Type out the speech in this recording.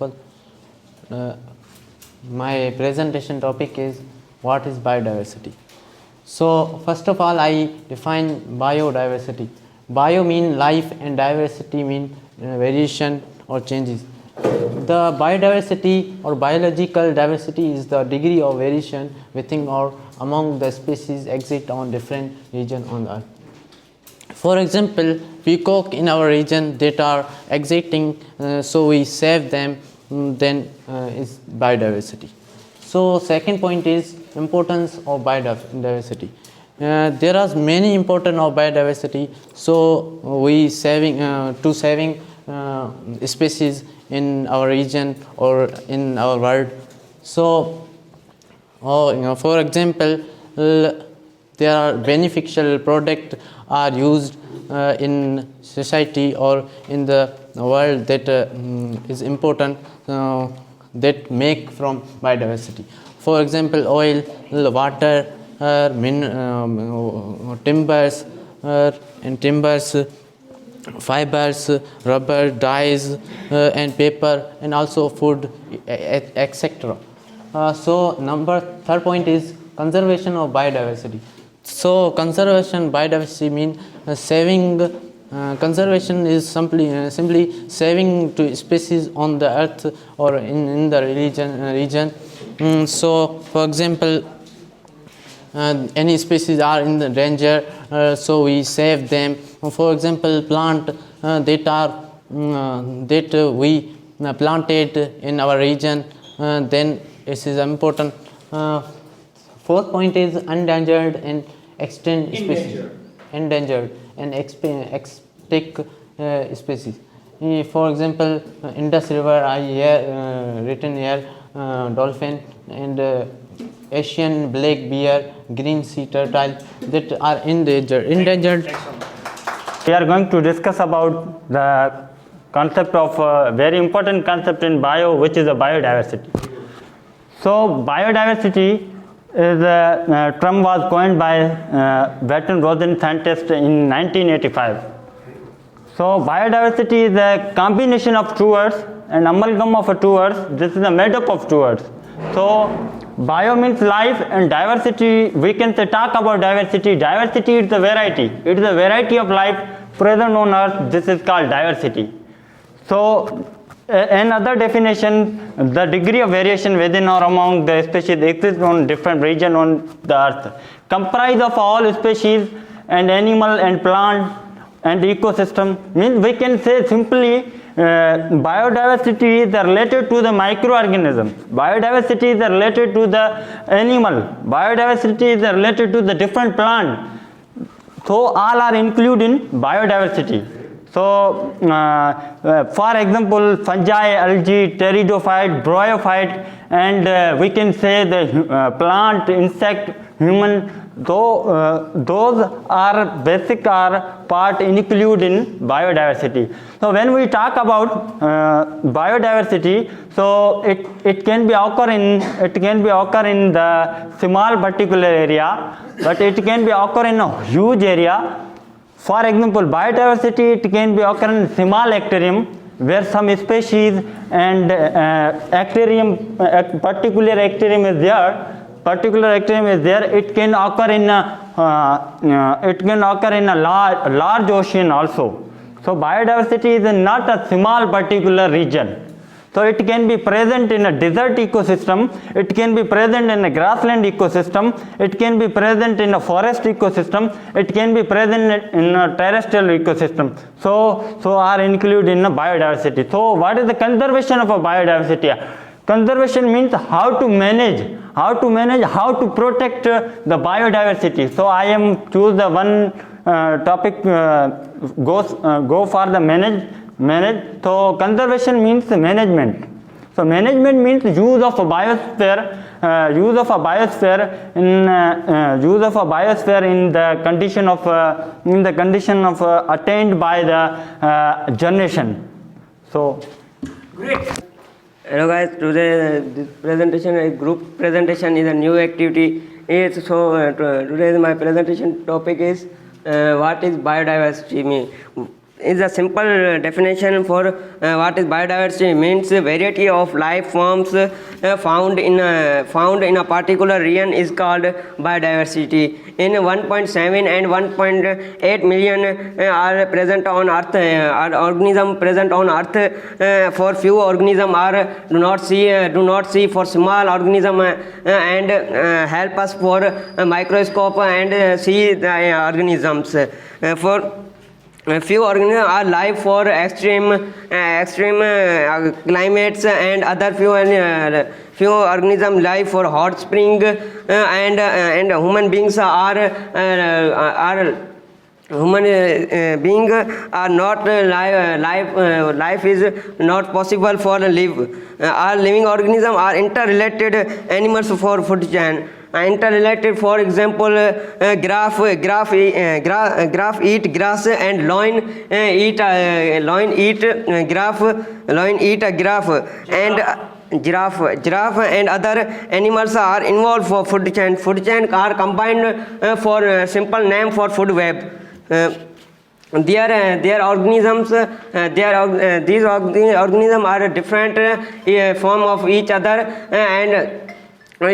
useful. My presentation topic is what is biodiversity. So first of all, I define biodiversity. Bio mean life and diversity mean variation or changes. The biodiversity or biological diversity is the degree of variation within or among the species exist on different regions on the earth. For example, peacock in our region that are existing, so we save them, then is biodiversity. So second point is importance of biodiversity. There are many important of biodiversity, so we saving species in our region or in our world. So for example, there are beneficial products are used in society or in the world that is important that make from biodiversity. For example, oil, water, timbers, fibers, rubber, dyes, and paper, and also food, etc. So third point is conservation of biodiversity. So conservation biodiversity means saving. Conservation is simply saving to species on the earth or in the region. So for example, any species are in the danger, so we save them. For example, plant that we planted in our region, then it is important. Fourth point is endangered and extinct species. Endangered and extinct species. For example, Indus River, I written here, dolphin and Asian black bear, green sea turtle that are endangered. We are going to discuss about the concept of a very important concept in bio, which is the biodiversity. So biodiversity is a term was coined by veteran Rosen scientist in 1985. So biodiversity is a combination of two words, an amalgam of two words. This is a made up of two words. So bio means life, and diversity, we can talk about diversity. Diversity is the variety. It is a variety of life present on earth. This is called diversity. So another definition, the degree of variation within or among the species exists on different regions on the earth, comprise of all species and animal and plant and ecosystem. Means we can say simply biodiversity is related to the microorganisms. Biodiversity is related to the animal. Biodiversity is related to the different plant. So all are included in biodiversity. So for example, fungi, algae, pteridophyte, bryophyte, and we can say the plant, insect, human, those are basic are part included in biodiversity. So when we talk about biodiversity, so it can be occur in the small particular area, but it can be occur in a huge area. For example, biodiversity, it can be occur in small aquarium where some species and particular aquarium is there. It can occur in a large ocean also. So biodiversity is not a small particular region. So it can be present in a desert ecosystem, it can be present in a grassland ecosystem, it can be present in a forest ecosystem, it can be present in a terrestrial ecosystem. So are included in a biodiversity. So what is the conservation of a biodiversity? Conservation means how to manage, how to protect the biodiversity. So I am choose the one topic go for the manage. So conservation means management. So management means use of a biosphere, in the condition of attained by the generation. So great. Hello guys, today this presentation, a group presentation, is a new activity. Today my presentation topic is what is biodiversity mean. is a simple definition for what is biodiversity. Means variety of life forms found in a particular region is called biodiversity. In 1.7 and 1.8 million are present on Earth, are organisms present on Earth. For few organisms are do not see for small organism and help us for microscope and see the organisms. For few organisms are live for extreme climates, and other few organisms live for hot spring, and human beings are not life is not possible for live. All living organisms are interrelated animals for food chain. Interrelated, for example, giraffe eat grass and lion eat a giraffe, and giraffe and other animals are involved for food chain. Food chain are combined for a simple name for food web. Their organisms, these organisms are different form of each other, and for